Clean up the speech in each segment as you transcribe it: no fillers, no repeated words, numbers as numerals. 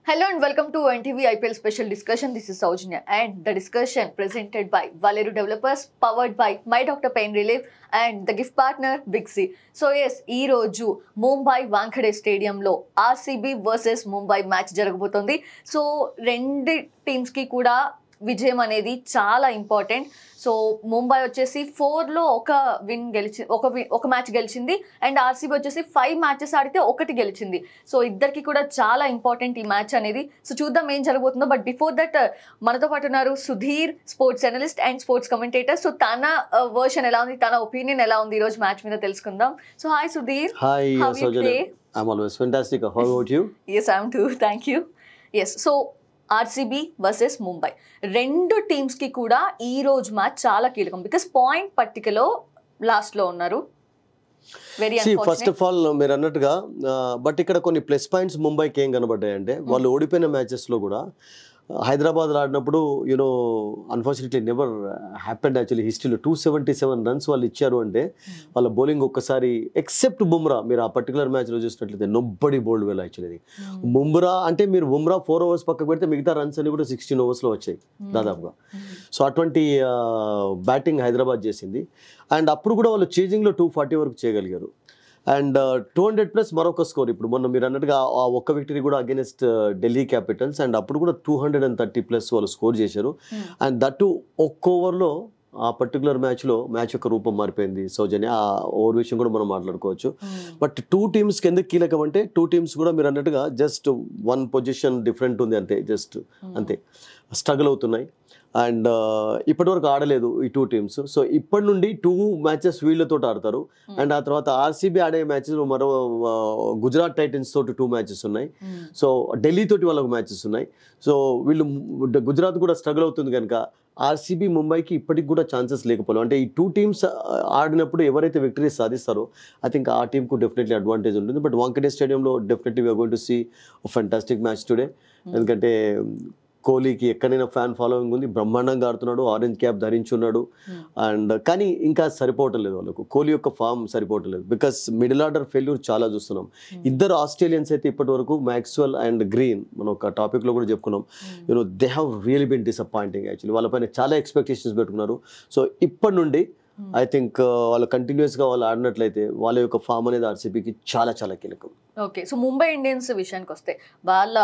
Hello and welcome to NTV IPL special discussion. This is Saujanya and the discussion presented by Valeru Developers, powered by My Doctor Pain Relief and the gift partner Big C. So yes, ee roju Mumbai Wankhede Stadium lo RCB versus Mumbai match jaragbotundi. So రెండు teams కి కూడా విజయం అనేది చాలా important. So Mumbai వచ్చేసి 4లో ఒక match గెలిచింది and RCB వచ్చేసి 5 మ్యాచెస్ ఆడితే ఒకటి గెలిచింది. సో ఇద్దరికి కూడా చాలా ఇంపార్టెంట్ ఈ మ్యాచ్ అనేది. సో చూద్దాం ఏం జరగబోతుందో. బట్ బిఫోర్ దట్ మనతో పాటు ఉన్నారు Sudheer, sports analyst and sports commentator. So తన వర్షన్ ఎలా ఉంది, తన ఒపీనియన్ ఎలా ఉంది ఈ రోజు మ్యాచ్ మీద తెలుసుకుందాం. So hi Sudheer. Hi, Saujanya. I'm always fantastic. How about you? Yes, I'm too. Thank you. Yes, so RCB versus Mumbai రెండు టీమ్స్కి కూడా ఈ రోజు మ్యాచ్ చాలా కీలకం. బికాస్ పాయింట్ పట్టికలో లాస్ట్లో ఉన్నారు. ఫస్ట్ ఆఫ్ ఆల్ మీరు అన్నట్టుగా బట్ ఇక్కడ కొన్ని ప్లస్ పాయింట్స్ ముంబైకి ఏం కనబడ్డాయంటే వాళ్ళు ఓడిపోయిన మ్యాచెస్లో కూడా హైదరాబాద్లో ఆడినప్పుడు you know unfortunately never happened actually హిస్టరీలో 277 రన్స్ వాళ్ళు ఇచ్చారు అంటే వాళ్ళ బౌలింగ్ ఒక్కసారి ఎక్సెప్ట్ బుమ్రా, మీరు ఆ పర్టికులర్ మ్యాచ్లో చూసినట్లయితే నొబ్బడి బౌల్డ్ వెల్ యాక్చువల్లీ. బుమ్రా అంటే మీరు బుమ్రా 4 ఓవర్స్ పక్కకు పెడితే మిగతా రన్స్ అని కూడా 16 ఓవర్స్లో వచ్చాయి దాదాపుగా. సో అటువంటి బ్యాటింగ్ హైదరాబాద్ చేసింది అండ్ అప్పుడు కూడా వాళ్ళు చేజింగ్లో 240 వరకు చేయగలిగారు అండ్ 200+ మరొక స్కోర్. ఇప్పుడు మొన్న మీరు అన్నట్టుగా ఆ ఒక్క విక్టరీ కూడా అగెన్స్ట్ ఢిల్లీ క్యాపిటల్స్ అండ్ అప్పుడు కూడా 230+ వాళ్ళు స్కోర్ చేశారు అండ్ దట్ ఒక్క ఓవర్లో ఆ పర్టికులర్ మ్యాచ్లో మ్యాచ్ యొక్క రూపం మారిపోయింది. సౌజన్య ఆ ఓవర్ విషయం కూడా మనం మాట్లాడుకోవచ్చు. బట్ 2 టీమ్స్కి ఎందుకు కీలకం అంటే 2 టీమ్స్ కూడా మీరు అన్నట్టుగా జస్ట్ 1 పొజిషన్ డిఫరెంట్ ఉంది అంతే, జస్ట్ అంతే స్ట్రగుల్ అవుతున్నాయి అండ్ ఇప్పటివరకు ఆడలేదు ఈ 2 టీమ్స్. సో ఇప్పటి నుండి 2 మ్యాచెస్ వీళ్ళతో ఆడతారు అండ్ ఆ తర్వాత ఆర్సీబీ ఆడే మ్యాచెస్ మరో గుజరాత్ టైటన్స్ తోటి 2 మ్యాచెస్ ఉన్నాయి. సో ఢిల్లీ తోటి వాళ్ళకు మ్యాచెస్ ఉన్నాయి. సో వీళ్ళు గుజరాత్ కూడా స్ట్రగుల్ అవుతుంది కనుక ఆర్సీబీ ముంబైకి ఇప్పటికి కూడా ఛాన్సెస్ లేకపోలేదు. అంటే ఈ 2 టీమ్స్ ఆడినప్పుడు ఎవరైతే విక్టరీ సాధిస్తారో ఐ థింక్ ఆ టీంకు డెఫినెట్లీ అడ్వాంటేజ్ ఉంటుంది. బట్ వాంఖడే స్టేడియంలో definitely we are going to see fantastic match today. ఎందుకంటే కోహ్లీకి ఎక్కడైనా ఫ్యాన్ ఫాలోయింగ్ ఉంది, బ్రహ్మాండంగా ఆడుతున్నాడు, ఆరెంజ్ క్యాప్ ధరించున్నాడు అండ్ కానీ ఇంకా సరిపోవటం లేదు వాళ్ళకు, కోహ్లీ యొక్క ఫామ్ సరిపోవటం లేదు బికాస్ మిడిల్ ఆర్డర్ ఫెయిల్యూర్ చాలా చూస్తున్నాం. ఇద్దరు ఆస్ట్రేలియన్స్ అయితే ఇప్పటి వరకు మ్యాక్స్వెల్ అండ్ గ్రీన్ మనం ఒక టాపిక్లో కూడా చెప్పుకున్నాం, you know they have really been disappointing actually. వాళ్ళపైన చాలా ఎక్స్పెక్టేషన్స్ పెట్టుకున్నారు. సో ఇప్పటి నుండి ఐ థింక్ వాళ్ళు కంటిన్యూస్గా వాళ్ళు ఆడినట్లయితే వాళ్ళ యొక్క ఫామ్ అనేది ఆర్సీబీకి చాలా చాలా కీలకం. ఓకే, సో ముంబై ఇండియన్స్ విషయానికి వస్తే వాళ్ళ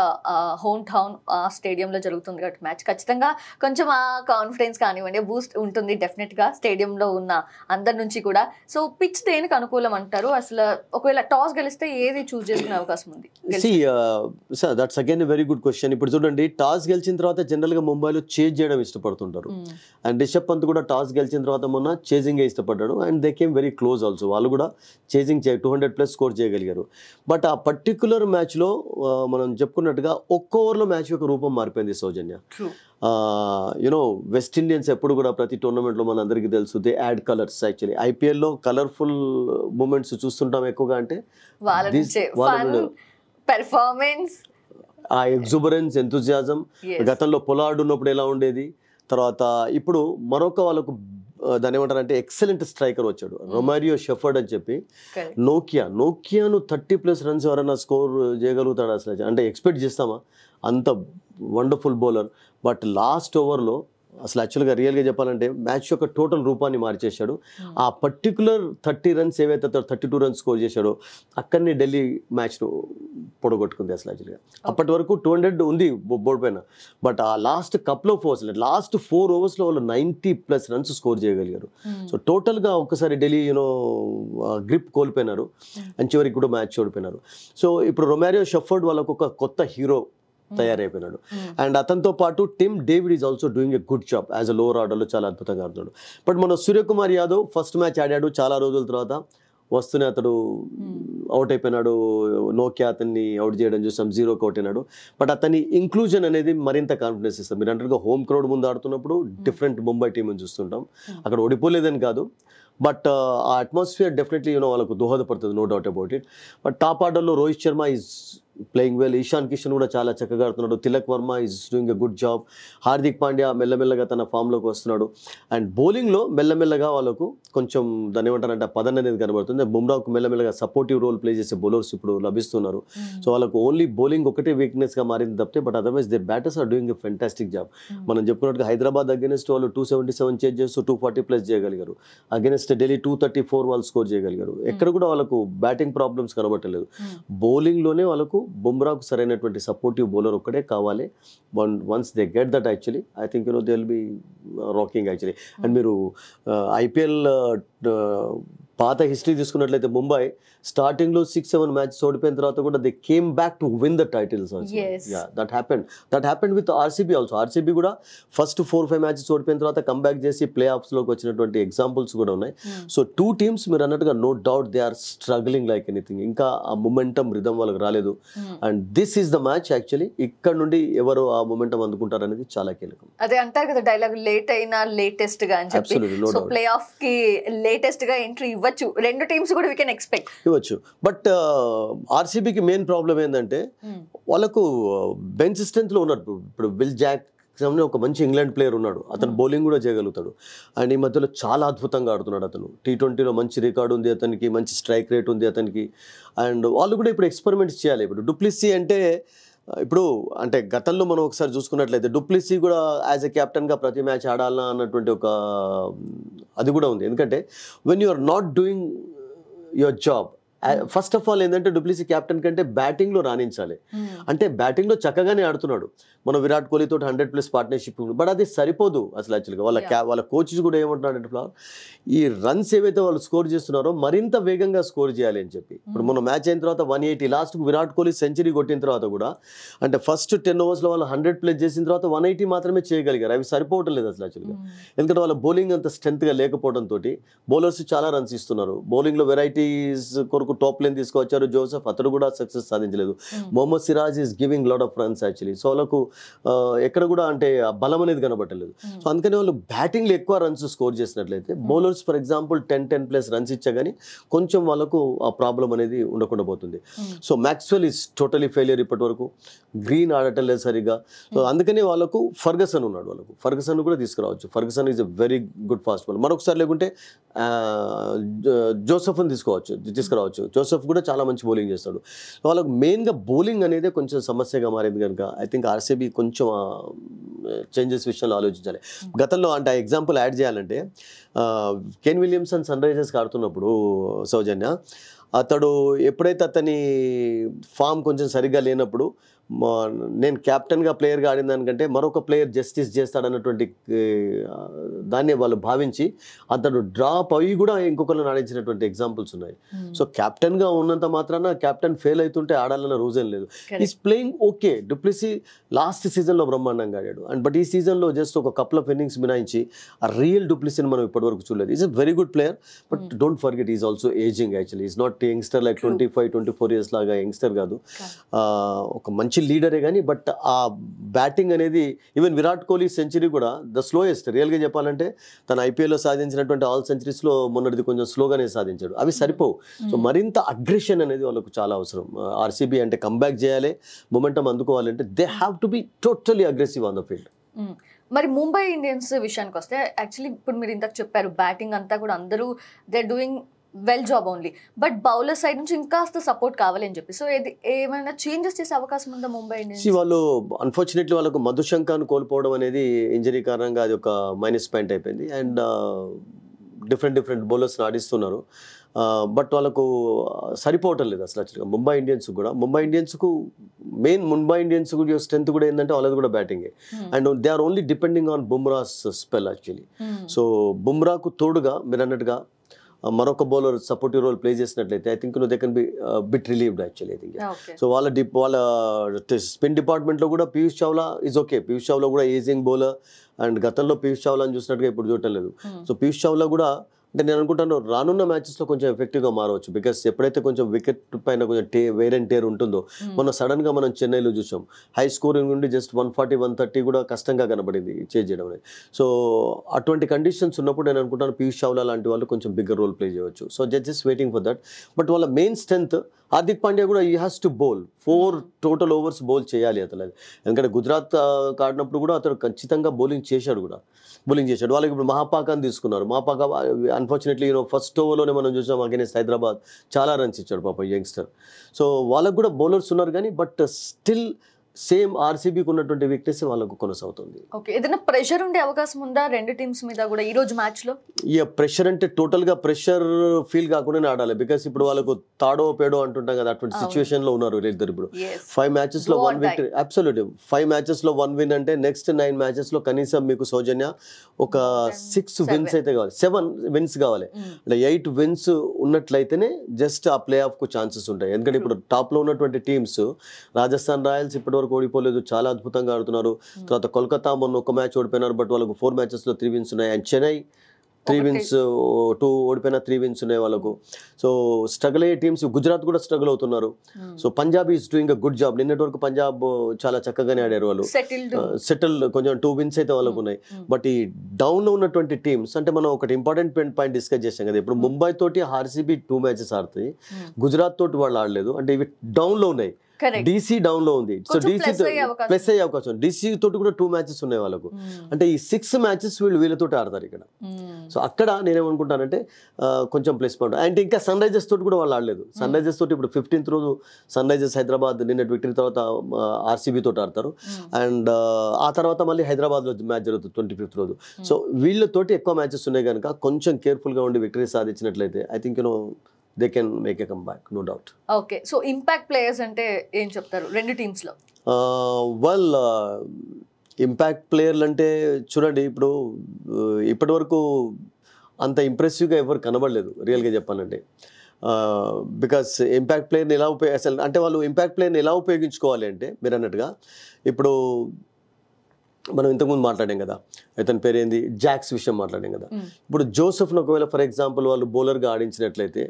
హోమ్ టౌన్ స్టేడియంలో జరుగుతుంది కాబట్టి మ్యాచ్ ఖచ్చితంగా కొంచెం ఆ కాన్ఫిడెన్స్ కానివ్వండి బూస్ట్ ఉంటుంది డెఫినెట్గా స్టేడియంలో ఉన్న అందరి నుంచి కూడా. సో పిచ్ దేనికి అనుకూలం అంటారు? అసలు ఒకవేళ టాస్ గెలిస్తే ఏది చూస్ చేసుకునే అవకాశం ఉంది? That's again very good question. ఇప్పుడు చూడండి, టాస్ గెలిచిన తర్వాత జనరల్గా ముంబైలో చేజ్ చేయడం ఇష్టపడుతుంటారు అండ్ రిషబ్ పంత్ కూడా టాస్ గెలిచిన తర్వాత మొన్న చేజింగే ఇష్టపడ్డాడు and they came very close also. వాళ్ళు కూడా చేజింగ్ 200+ స్కోర్ చేయగలిగారు. బట్ ఆ పర్టికులర్ మ్యాచ్లో మనం చెప్పుకున్నట్టుగా ఒక్క ఓవర్లో మ్యాచ్ యొక్క రూపం మారిపోయింది సౌజన్య. యూనో వెస్ట్ ఇండియన్స్ ఎప్పుడు కూడా ప్రతి టోర్నమెంట్లో మన అందరికీ తెలుసు దే యాడ్ కలర్స్. యాక్చువల్లీ ఐపీఎల్లో కలర్ఫుల్ మూమెంట్స్ చూస్తుంటాం ఎక్కువగా. అంటే పెర్ఫార్మెన్స్, ఆ ఎగ్జుబరెన్స్, ఎంతూజియాజం గతంలో పొలార్డ్ ఉన్నప్పుడు ఎలా ఉండేది, తర్వాత ఇప్పుడు మరొక వాళ్ళకు దాని ఏమంటారంటే ఎక్సలెంట్ స్ట్రైకర్ వచ్చాడు రొమారియో షెఫర్డ్ అని చెప్పి. నోకియాను 30+ రన్స్ ఎవరైనా స్కోర్ చేయగలుగుతాడు అసలు? అంటే ఎక్స్పెక్ట్ చేస్తామా అంత వండర్ఫుల్ బౌలర్. బట్ లాస్ట్ ఓవర్లో అసలు యాక్చువల్గా రియల్గా చెప్పాలంటే మ్యాచ్ యొక్క టోటల్ రూపాన్ని మార్చేశాడు. ఆ పర్టికులర్ 30 రన్స్ ఏవైతే 32 రన్స్ స్కోర్ చేశాడో అక్కడనే ఢిల్లీ మ్యాచ్ను పొడగొట్టుకుంది అసలు యాక్చువల్గా. అప్పటి వరకు 200 ఉంది బోర్డు పైన, బట్ ఆ లాస్ట్ కప్లో లాస్ట్ 4 ఓవర్స్లో వాళ్ళు 90+ రన్స్ స్కోర్ చేయగలిగారు. సో టోటల్గా ఒక్కసారి ఢిల్లీ యూనో గ్రిప్ కోల్పోయినారు అండ్ చివరికి కూడా మ్యాచ్ ఓడిపోయినారు. సో ఇప్పుడు రొమారియో షెఫర్డ్ వాళ్ళకు ఒక కొత్త హీరో తయారైపోయినాడు అండ్ అతనితో పాటు Tim David is also doing a good job as a lower ఆర్డర్లో, చాలా అద్భుతంగా ఆడుతున్నాడు. బట్ మన సూర్యకుమార్ యాదవ్ ఫస్ట్ మ్యాచ్ ఆడాడు, చాలా రోజుల తర్వాత వస్తూనే అతడు అవుట్ అయిపోయినాడు. నోకియా అతన్ని అవుట్ చేయడం చూసాం, 0కి అవుట్ అయినాడు. బట్ అతని ఇంక్లూజన్ అనేది మరింత కాన్ఫిడెన్స్ ఇస్తాం. మీరు అంటారుగా హోమ్ క్రౌడ్ ముందు ఆడుతున్నప్పుడు డిఫరెంట్ ముంబై టీం అని చూస్తుంటాం, అక్కడ ఓడిపోలేదని కాదు బట్ ఆ అట్మాస్ఫియర్ డెఫినెట్లీ యూనో వాళ్ళకు దోహదపడుతుంది, no doubt about it. But top ఆర్డర్లో Rohit Sharma is playing well. Ishan Kishan కూడా చాలా చక్కగా ఆడుతున్నాడు. Tilak Varma is doing a good job. Hardik Pandya మెల్లమెల్లగా తన ఫామ్లోకి వస్తున్నాడు. అండ్ బౌలింగ్లో మెల్లమెల్లగా వాళ్ళకు కొంచెం దాని ఏమంటారంటే పదన్ అనేది కనబడుతుంది. బుమ్రాకు మెల్లమెల్లగా సపోర్టివ్ రోల్ ప్లే చేసే బౌలర్స్ ఇప్పుడు లభిస్తున్నారు. సో వాళ్ళకు ఓన్లీ బౌలింగ్ ఒకటే వీక్నెస్గా మారింది తప్పితే, but otherwise their batters are doing a fantastic job. మనం చెప్పుకున్నట్టుగా హైదరాబాద్ అగెన్స్ట్ వాళ్ళు 277 చేజ్ చేస్తూ 240+ చేయగలిగారు. అగెన్స్ట్ ఢిల్లీ 234 వాళ్ళు స్కోర్ చేయగలిగారు. ఎక్కడ కూడా వాళ్ళకు బ్యాటింగ్ ప్రాబ్లమ్స్ కనబట్టలేదు. బౌలింగ్లోనే వాళ్ళకు బుమ్రాకు సరైనటువంటి సపోర్టివ్ బౌలర్ ఒక్కడే కావాలి. Once they get that actually I think they will be rocking actually. And మీరు ఐపీఎల్ పాత హిస్టరీ తీసుకున్నట్లయితే ముంబై స్టార్టింగ్లో 6-7 మ్యాచెస్ ఓడిపోయిన తర్వాత కూడా they came back to win the titles also. That happened with RCB also. RCB కూడా ఫస్ట్ 4-5 మ్యాచెస్ ఓడిపోయిన తర్వాత కంబ్యాక్ చేసి ప్లే ఆఫ్స్లోకి వచ్చినటువంటి ఎగ్జాంపుల్స్ కూడా ఉన్నాయి. సో 2 టీమ్స్ మీరు అన్నట్టుగా no doubt they are struggling like anything. ఇంకా ఆ మొమెంటం రిధం వాళ్ళకి రాలేదు. And this is the match actually. ఇక్కడ నుండి ఎవరు ఆ మొమెంటం అందుకుంటారు అనేది చాలా కీలకం. అదే అంటారు కదా డైలాగ్, లేట్ అయినా లేటెస్ట్ గా అని చెప్పి. సో ప్లే ఆఫ్ కి లేటెస్ట్ గా ఎంట్రీ ఇవ్వచ్చు రెండు టీమ్స్ కూడా, వీ కెన్ ఎక్స్పెక్ట్ ఇవ్వచ్చు. బట్ ఆర్సీబీకి మెయిన్ ప్రాబ్లం ఏంటంటే వాళ్ళకు బెంచ్ స్ట్రెంత్ లో ఉన్నారు. ఇప్పుడు విల్ జాక్ ఒక మంచి ఇంగ్లాండ్ ప్లేయర్ ఉన్నాడు, అతను బౌలింగ్ కూడా చేయగలుగుతాడు. అండ్ ఈ మధ్యలో చాలా అద్భుతంగా ఆడుతున్నాడు అతను. T20లో మంచి రికార్డు ఉంది అతనికి, మంచి స్ట్రైక్ రేట్ ఉంది అతనికి. అండ్ వాళ్ళు కూడా ఇప్పుడు ఎక్స్పెరిమెంట్స్ చేయాలి. ఇప్పుడు డూప్లెసీ అంటే ఇప్పుడు అంటే గతంలో మనం ఒకసారి చూసుకున్నట్లయితే డూప్లెసీ కూడా యాజ్ ఎ కెప్టెన్గా ప్రతి మ్యాచ్ ఆడాలన్నా అన్నటువంటి ఒక అది కూడా ఉంది. ఎందుకంటే when you are not doing your job, first of all ఏంటంటే డూప్లెసీ కెప్టెన్ కంటే బ్యాటింగ్లో రాణించాలి. అంటే బ్యాటింగ్లో చక్కగానే ఆడుతున్నాడు. మన విరాట్ కోహ్లీతో 100+ పార్ట్నర్షిప్ ఉంది. బట్ అది సరిపోదు అసలు యాక్చువల్గా. వాళ్ళ కోచెస్ కూడా ఏమంటున్నాడంటే ఈ రన్స్ ఏవైతే వాళ్ళు స్కోర్ చేస్తున్నారో మరింత వేగంగా స్కోర్ చేయాలి అని చెప్పి. ఇప్పుడు మన మ్యాచ్ అయిన తర్వాత 180 లాస్ట్ విరాట్ కోహ్లీ సెంచరీ కొట్టిన తర్వాత కూడా అంటే ఫస్ట్ 10 ఓవర్స్లో వాళ్ళు 100+ చేసిన తర్వాత 180 మాత్రమే చేయగలిగారు. అవి సరిపోవటం లేదు అసలు యాక్చువల్గా. ఎందుకంటే వాళ్ళ బౌలింగ్ అంత స్ట్రెంత్గా లేకపోవడంతో బౌలర్స్ చాలా రన్స్ ఇస్తున్నారు. బౌలింగ్లో వెరైటీస్ కొరకు టాప్ లైన్ తీసుకొచ్చారు జోసెఫ్, అతడు కూడా సక్సెస్ సాధించలేదు. Mohammed Siraj is giving lot of runs actually. So వాళ్ళకు ఎక్కడ కూడా అంటే బలం అనేది కనబట్టలేదు. సో అందుకని వాళ్ళు బ్యాటింగ్లో ఎక్కువ రన్స్ స్కోర్ చేసినట్లయితే బౌలర్స్ ఫర్ ఎగ్జాంపుల్ 10+ రన్స్ ఇచ్చా కానీ కొంచెం వాళ్ళకు ఆ ప్రాబ్లం అనేది ఉండకుండా పోతుంది. So Maxwell is totally failure ఇప్పటి వరకు. గ్రీన్ ఆడటం లేదు సరిగ్గా. సో అందుకని వాళ్ళకు ఫర్గసన్ ఉన్నాడు. వాళ్ళకు ఫర్గసన్ కూడా తీసుకురావచ్చు. Ferguson is a very good fast ball. మరొకసారి లేకుంటే జోసెఫ్ని తీసుకురావచ్చు. జోసెఫ్ కూడా చాలా మంచి బౌలింగ్ చేస్తాడు. వాళ్ళకు మెయిన్గా బౌలింగ్ అనేది కొంచెం సమస్యగా మారింది కనుక ఐ థింక్ ఆర్సీబీ కొంచెం చేంజెస్ విషయంలో ఆలోచించాలి. గతంలో అంటే ఎగ్జాంపుల్ యాడ్ చేయాలంటే కేన్ విలియమ్సన్ సన్ రైజర్స్కి ఆడుతున్నప్పుడు సౌజన్య అతడు ఎప్పుడైతే అతని ఫామ్ కొంచెం సరిగ్గా లేనప్పుడు నేను క్యాప్టెన్గా ప్లేయర్గా ఆడిన దానికంటే మరొక ప్లేయర్ జస్టిస్ చేస్తాడన్నటువంటి దాన్ని వాళ్ళు భావించి అతడు డ్రాప్ అయ్యి కూడా ఇంకొకరిని ఆడించినటువంటి ఎగ్జాంపుల్స్ ఉన్నాయి. సో క్యాప్టెన్గా ఉన్నంత మాత్రాన క్యాప్టెన్ ఫెయిల్ అవుతుంటే ఆడాలన్న రూజేం లేదు. Is playing okay. Du Plessis last సీజన్లో బ్రహ్మాండంగా ఆడాడు. అండ్ బట్ ఈ సీజన్లో జస్ట్ ఒక కపుల్ ఆఫ్ ఇన్నింగ్స్ మినాయించి ఆ రియల్ డూప్లెసీని మనం ఇప్పటివరకు చూడలేదు. Is a very good player but don't forget is also ageing actually. Is not youngster like 25-24 years లాగా యంగ్స్టర్ కాదు. ఒక మంచి లీడరే కానీ బట్ ఆ బ్యాటింగ్ అనేది ఈవెన్ విరాట్ కోహ్లీ సెంచరీ కూడా ద స్లోయెస్ట్ రియల్గా చెప్పాలంటే తన ఐపీఎల్లో సాధించినటువంటి ఆల్ సెంచరీస్లో మొన్నటిది కొంచెం స్లోగానే సాధించాడు. అవి సరిపోవు. సో మరింత అగ్రెషన్ అనేది వాళ్ళకు చాలా అవసరం. ఆర్సీబీ అంటే కంబ్యాక్ చేయాలి, మొమెంటం అందుకోవాలంటే they have to be totally aggressive on the field. మరి ముంబై ఇండియన్స్ విషయానికి వస్తే యాక్చువల్లీ ఇప్పుడు మీరు ఇంతకు చెప్పారు బ్యాటింగ్ అంతా కూడా అందరూ they doing well job only, but bowler side నుంచి ఇంకాస్త సపోర్ట్ కావాలి అని చెప్పి. సో ఇది ఏమైనా చేంజెస్ చేసే అవకాశం ఉందా ముంబై ఇండియన్స్? వాళ్ళు అన్ఫార్చునేట్లీ వాళ్ళకు మధుశంకాను కోల్పోవడం అనేది ఇంజరీ కారణంగా అది ఒక మైనస్ పాయింట్ అయిపోయింది. అండ్ డిఫరెంట్ బౌలర్స్ని ఆడిస్తున్నారు బట్ వాళ్ళకు సరిపోవటం లేదు అసలు యాక్చువల్గా. ముంబై ఇండియన్స్కు స్ట్రెంత్ కూడా ఏంటంటే వాళ్ళది కూడా బ్యాటింగే. And they are only depending on Bumrah's spell actually. So బుమ్రాకు తోడుగా మీరు అన్నట్టుగా మరొక బౌలర్ సపోర్టివ్ రోల్ ప్లే చేసినట్లయితే I think they can be bit relieved actually I think. So వాళ్ళ స్పిన్ డిపార్ట్మెంట్లో కూడా పీయూష్ చావ్లా ఈజ్ ఓకే. పీయూష్ చావ్లా కూడా ఏజింగ్ బౌలర్ అండ్ గతంలో పీయూష్ చావ్లా అని చూసినట్టుగా ఇప్పుడు చూడటం లేదు. సో పీయూష్ చావ్లా కూడా అంటే నేను అనుకుంటాను రానున్న మ్యాచెస్లో కొంచెం ఎఫెక్టివ్గా మారవచ్చు. బికాస్ ఎప్పుడైతే కొంచెం వికెట్ పైన కొంచెం వేర్ అండ్ టేర్ ఉంటుందో, మొన్న సడన్గా మనం చెన్నైలో చూసాం హై స్కోరింగ్ నుండి జస్ట్ 140, 130 కూడా కష్టంగా కనబడింది చేంజ్ చేయడం అనేది. సో అటువంటి కండిషన్స్ ఉన్నప్పుడు నేను అనుకుంటాను పీయూష్ చావ్లా లాంటి వాళ్ళు కొంచెం బిగ్గర్ రోల్ ప్లే చేయవచ్చు. So just waiting for that. But వాళ్ళ మెయిన్ స్ట్రెంత్ హార్దిక్ పాండ్యా కూడా ఈ has to bowl 4 total overs bowl చేయాలి అతను. ఎందుకంటే గుజరాత్ ఆడినప్పుడు కూడా అతను ఖచ్చితంగా బౌలింగ్ చేశాడు. వాళ్ళకి ఇప్పుడు మహాపాకాన్ని తీసుకున్నారు. మహాపాక అన్ఫార్చునేట్లీ ఫస్ట్ ఓవర్లోనే మనం చూసాం అగైనెస్ట్ హైదరాబాద్ చాలా రన్స్ ఇచ్చాడు పాప యంగ్స్టర్. సో వాళ్ళకు కూడా బౌలర్స్ ఉన్నారు కానీ బట్ స్టిల్ సేమ్ ఆర్సీబీకి ఉన్నటువంటి వీక్నెస్ వాళ్ళకు కొనసాగుతుంది. ఓకే, ఏదైనా ప్రెషర్ ఉండే అవకాశం ఉందా రెండు టీమ్స్ మీద కూడా ఈ రోజు మ్యాచ్ లో? ప్రెషర్ అంటే టోటల్ గా ప్రెషర్ ఫీల్ కాకుండానే ఆడాలి. బికాస్ ఇప్పుడు వాళ్ళకు తాడో పేడో అంటుంటాం కదా, అటువంటి సిచ్యువేషన్ లో ఉన్నారు వీళ్ళిద్దరు. ఇప్పుడు 5 మ్యాచెస్ లో 1 విక్టరీ, అబ్సల్యూట్లీ 5 మ్యాచెస్ లో 1 విన్ అంటే నెక్స్ట్ 9 మ్యాచెస్ లో కనీసం మీకు సౌజన్య ఒక 6 విన్స్ అయితే కావాలి, 7 విన్స్ కావాలి. అంటే 8 విన్స్ ఉన్నట్లయితేనే జస్ట్ ఆ ప్లే ఆఫ్ కు ఛాన్సెస్ ఉంటాయి. ఎందుకంటే ఇప్పుడు టాప్ లో ఉన్నటువంటి టీమ్స్ రాజస్థాన్ రాయల్స్ ఇప్పటి ఓడిపోలేదు, చాలా అద్భుతంగా ఆడుతున్నారు. తర్వాత కోల్కతా మొన్న ఒక మ్యాచ్ ఓడిపోయినారు, బట్ వాళ్ళకు 4 మ్యాచెస్ లో 3 విన్స్ ఉన్నాయి. అండ్ చెన్నై 3 విన్స్, 2 ఓడిపోయినా 3 విన్స్ ఉన్నాయి వాళ్ళకు. సో స్ట్రగుల్ అయ్యే టీమ్స్, గుజరాత్ కూడా స్ట్రగుల్ అవుతున్నారు. So Punjab is doing a good job. నిన్నటి వరకు పంజాబ్ చాలా చక్కగానే ఆడారు వాళ్ళు, సెటిల్ కొంచెం 2 విన్స్ అయితే వాళ్ళకు ఉన్నాయి. బట్ ఈ డౌన్ లో ఉన్నటువంటి టీమ్స్ అంటే మనం ఒకటి ఇంపార్టెంట్ పాయింట్ డిస్కస్ చేసాం కదా, ఇప్పుడు ముంబై తోటి ఆర్సీబీ 2 మ్యాచెస్ ఆడుతాయి, గుజరాత్ తోటి వాళ్ళు ఆడలేదు. అంటే ఇవి డౌన్ లో ఉన్నాయి, డీసీ డౌన్ లో ఉంది. సో డీసీ ప్లస్ అయ్యే అవకాశం, డీసీ తోటి కూడా 2 మ్యాచెస్ ఉన్నాయి వాళ్ళకు. అంటే ఈ 6 మ్యాచెస్ వీళ్ళతో ఆడతారు ఇక్కడ. సో అక్కడ నేనేమనుకుంటానంటే కొంచెం ప్లస్ పాయింట్. అండ్ ఇంకా సన్ రైజర్స్ తోటి కూడా వాళ్ళు ఆడలేదు. సన్ రైజర్స్ తోటి ఇప్పుడు 15th రోజు సన్ రైజర్స్ హైదరాబాద్ నిన్నటి విక్టరీ తర్వాత ఆర్సీబీ తోటి ఆడతారు. అండ్ ఆ తర్వాత మళ్ళీ హైదరాబాద్ లో మ్యాచ్ జరుగుతుంది 25th రోజు. సో వీళ్ళతోటి ఎక్కువ మ్యాచెస్ ఉన్నాయి కనుక కొంచెం కేర్ఫుల్ గా ఉండి విక్టరీ సాధించినట్లయితే I think they can make a comeback, no doubt. Okay, so impact players ante em cheptaru rendu teams lo? Impact ప్లేయర్లు అంటే చూడండి, ఇప్పుడు ఇప్పటి వరకు అంత ఇంప్రెసివ్గా ఎవరు కనబడలేదు రియల్గా చెప్పాలంటే. బికాస్ ఇంపాక్ట్ ప్లేయర్ని ఎలా అసలు అంటే వాళ్ళు ఇంపాక్ట్ ప్లేయర్ని ఎలా ఉపయోగించుకోవాలి అంటే మీరు అన్నట్టుగా ఇప్పుడు మనం ఇంతకుముందు మాట్లాడాం కదా, అతని పేరు ఏంది, జాక్స్ విషయం మాట్లాడాం కదా. ఇప్పుడు జోసెఫ్ను ఒకవేళ ఫర్ ఎగ్జాంపుల్ వాళ్ళు బౌలర్గా ఆడించినట్లయితే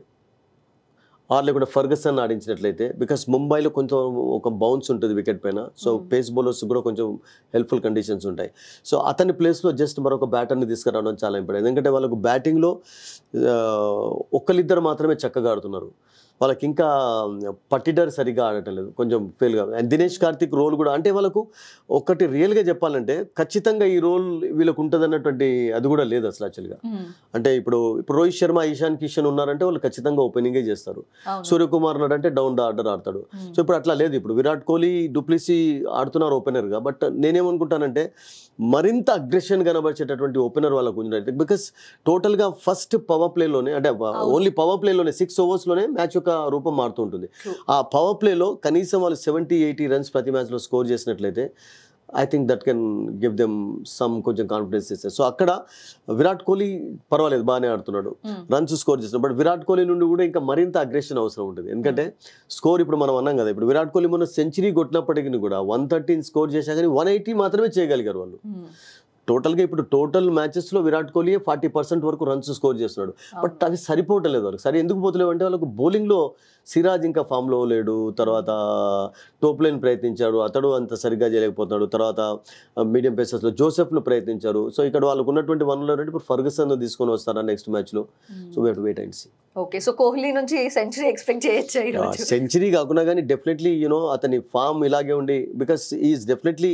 లేకుండా ఫర్గసన్ ఆడించినట్లయితే, బికాస్ ముంబైలో కొంచెం ఒక బౌన్స్ ఉంటుంది వికెట్ పైన. సో పేస్ బౌలర్స్ కూడా కొంచెం హెల్ప్ఫుల్ కండిషన్స్ ఉంటాయి. సో అతని ప్లేస్లో జస్ట్ మరొక బ్యాటర్ని తీసుకురావడం చాలా ఇంపార్టెంట్. ఎందుకంటే వాళ్ళకు బ్యాటింగ్లో ఒక్కరిద్దరు మాత్రమే చక్కగా ఆడుతున్నారు, వాళ్ళకి ఇంకా పట్టిడర్ సరిగ్గా ఆడటం లేదు, కొంచెం ఫెయిల్గా. అండ్ దినేష్ కార్తిక్ రోల్ కూడా అంటే వాళ్ళకు ఒకటి రియల్గా చెప్పాలంటే ఖచ్చితంగా ఈ రోల్ వీళ్ళకు ఉంటుంది అన్నటువంటి అది కూడా లేదు అసలు యాక్చువల్గా. అంటే ఇప్పుడు రోహిత్ శర్మ, ఇషాన్ కిషన్ ఉన్నారంటే వాళ్ళు ఖచ్చితంగా ఓపెనింగే చేస్తారు. సూర్యకుమార్ ఉన్నాడంటే డౌన్ ద ఆర్డర్ ఆడతాడు. సో ఇప్పుడు అట్లా లేదు. ఇప్పుడు విరాట్ కోహ్లీ, డూప్లిసీ ఆడుతున్నారు ఓపెనర్గా. బట్ నేనేమనుకుంటానంటే మరింత అగ్రెషన్ కనబరిచేటటువంటి ఓపెనర్ వాళ్ళకు ఉంది. బికాస్ టోటల్గా ఫస్ట్ పవర్ ప్లేలోనే అంటే ఓన్లీ పవర్ ప్లేలోనే 6 ఓవర్స్లోనే మ్యాచ్ యొక్క రూపం మారుతూ ఉంటుంది. ఆ పవర్ ప్లేలో కనీసం వాళ్ళు 70-80 రన్స్ ప్రతి మ్యాచ్లో స్కోర్ చేసినట్లయితే I think that can give them some కొంచెం కాన్ఫిడెన్స్ ఇస్తారు. సో అక్కడ విరాట్ కోహ్లీ పర్వాలేదు, బాగానే ఆడుతున్నాడు, రన్స్ స్కోర్ చేస్తున్నాడు. బట్ విరాట్ కోహ్లీ నుండి కూడా ఇంకా మరింత అగ్రెషన్ అవసరం ఉంటుంది. ఎందుకంటే స్కోర్ ఇప్పుడు మనం అన్నాం కదా, ఇప్పుడు విరాట్ కోహ్లీ మొన్న సెంచరీ కొట్టినప్పటికీ కూడా 113 స్కోర్ చేశా కానీ 180 మాత్రమే చేయగలిగారు వాళ్ళు. టోటల్గా ఇప్పుడు టోటల్ మ్యాచెస్లో విరాట్ కోహ్లీ 40% వరకు రన్స్ స్కోర్ చేస్తున్నాడు. బట్ అవి సరిపోవట్లేదు వాళ్ళకి. సరే ఎందుకు పోతలేవు అంటే వాళ్ళకు బౌలింగ్లో సిరాజ్ ఇంకా ఫామ్లో లేడు, తర్వాత టోప్ లైన్ ప్రయత్నించాడు, అతడు అంత సరిగ్గా చేయలేకపోతున్నాడు, తర్వాత మీడియం పేసర్స్లో జోసెఫ్ను ప్రయత్నించారు. సో ఇక్కడ వాళ్ళకు ఉన్నటువంటి వన్లో ఇప్పుడు ఫర్గసన్ తీసుకొని వస్తారా నెక్స్ట్ మ్యాచ్లో. So we have to wait and see. Okay, so Kohli నుంచి సెంచరీ ఎక్స్పెక్ట్ చేయొచ్చు. సెంచరీ కాకుండా కానీ డెఫినెట్లీ అతని ఫామ్ ఇలాగే ఉండి, బికాస్ ఈజ్ డెఫినెట్లీ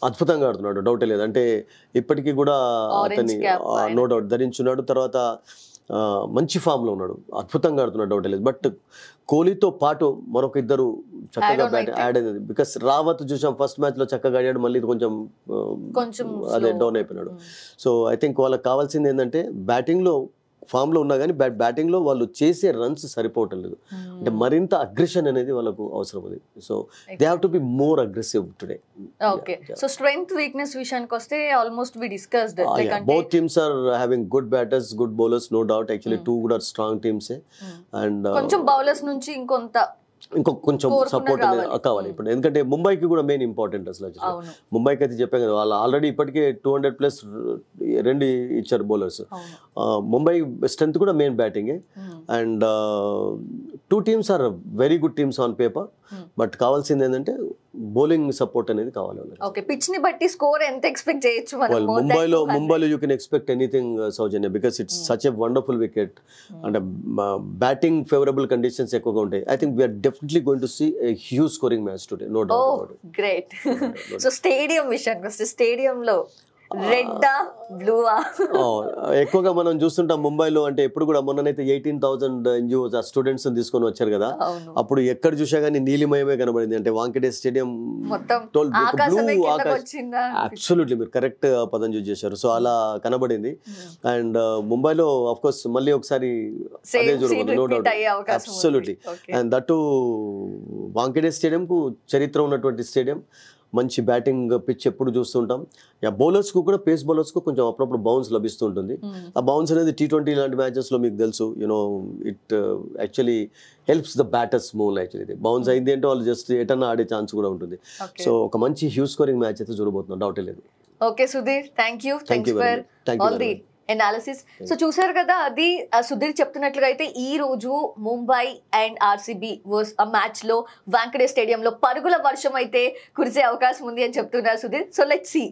అద్భుతంగా ఆడుతున్నాడు, డౌటే లేదు. అంటే ఇప్పటికీ కూడా అతన్ని నో డౌట్ ధరించున్నాడు. తర్వాత మంచి ఫామ్లో ఉన్నాడు, అద్భుతంగా ఆడుతున్నాడు, డౌటే లేదు. బట్ కోహ్లీతో పాటు మరొక ఇద్దరు చక్కగా బ్యాట్ యాడ్ అయింది. బికాస్ రావత్ చూసాం ఫస్ట్ మ్యాచ్లో చక్కగా ఆడాడు, మళ్ళీ కొంచెం అదే డౌన్ అయిపోయినాడు. సో ఐ థింక్ వాళ్ళకి కావాల్సింది ఏంటంటే బ్యాటింగ్లో ఫామ్లో ఉన్నా కానీ బ్యాటింగ్లో వాళ్ళు చేసే రన్స్ సరిపోవటం లేదు. అంటే మరింత అగ్రెషన్ అనేది వాళ్ళకు అవసరం ఉంది. So they have to be more aggressive today. Okay, so strength weakness విషయానికి వస్తే almost we discussed. Both teams are having good batters, good bowlers, no doubt. Actually 2 కూడా స్ట్రాంగ్ టీమ్స్. అండ్ కొంచెం బౌలర్స్ నుంచి ఇంకొంత ఇంకొక కొంచెం కోరుకున్నది సపోర్ట్ అనేది రావాలి. కావాలి ఇప్పుడు, ఎందుకంటే ముంబైకి కూడా మెయిన్ ఇంపార్టెంట్ అసలు actually. అవును ముంబైకి అయితే చెప్పాను కదా, వాళ్ళు ఆల్రెడీ ఇప్పటికే 200+ రెండు ఇచ్చారు బౌలర్స్. అవును ముంబై స్ట్రెంత్ కూడా మెయిన్ బ్యాటింగే. And two teams are very good teams on paper, but కావాల్సింది ఏంటంటే బౌలింగ్ సపోర్ట్ అనేది కావాలి వాళ్ళకి. ఓకే, పిచ్ ని బట్టి స్కోర్ ఎంత ఎక్స్పెక్ట్ చేయొచ్చు మనం? Well, More than 200. ముంబైలో you can expect anything Sowjanya, because it's such a wonderful wicket. అంటే బ్యాటింగ్ ఫేవరబుల్ కండిషన్స్ ఎక్కువగా ఉంటాయి. I think we are definitely going to see a huge scoring match today, no doubt about it. Great. So stadium విషయానికి వస్తే, స్టేడియంలో రెడ్డా బ్లూవా? ఎక్కువగా మనం చూస్తుంటాం ముంబైలో, అంటే ఎప్పుడు కూడా మొన్ననైతే 18,000 NGOs ఆ స్టూడెంట్స్ తీసుకొని వచ్చారు కదా, అవును అప్పుడు ఎక్కడ చూసా కానీ నీలిమయమే కనబడింది. అంటే వాంకటేష్ స్టేడియం మొత్తం టోల్ ఆకాశమే బ్లూ కిందకు ఆకాశ్, వచ్చిందా? అబ్సల్యూట్లీ మీరు కరెక్ట్ పదం యూజ్ చేశారు. సో అలా కనబడింది. అండ్ ముంబైలో ఆఫ్ కోర్స్ మళ్ళీ ఒకసారి అదే సేమ్ సీన్ చూడబోదు, నో రిపీట్ డౌట్. అయ్యే అవకాశం ఉంది. Absolutely. Okay and that Wankhede స్టేడియంకు చరిత్ర ఉన్నటువంటి స్టేడియం, మంచి బ్యాటింగ్ పిచ్ ఎప్పుడు చూస్తుంటాం. బౌలర్స్కు కూడా, పేస్ బౌలర్స్కు కొంచెం అప్పుడప్పుడు బౌన్స్ లభిస్తూ ఉంటుంది. ఆ బౌన్స్ అనేది T20 లాంటి మ్యాచెస్లో మీకు తెలుసు, you know it actually helps the batters move. Actually bounce అయింది అంటే వాళ్ళు జస్ట్ ఎటన్నా ఆడే ఛాన్స్ కూడా ఉంటుంది. ఓకే సో ఒక మంచి హ్యూజ్ స్కోరింగ్ మ్యాచ్ అయితే చూడబోతున్నాం, డౌటే లేదు. Okay Sudheer, thank you. Thank you thanks very for much. Thank you all very the analysis. So చూసారు కదా, అది సుధీర్ చెప్తున్నట్లుగా అయితే ఈ రోజు ముంబై అండ్ RCB వర్స్ ఆ మ్యాచ్ లో వాంకడే స్టేడియంలో పరుగుల వర్షం అయితే కురిసే అవకాశం ఉంది అని చెప్తున్నారు సుధీర్. So let's see.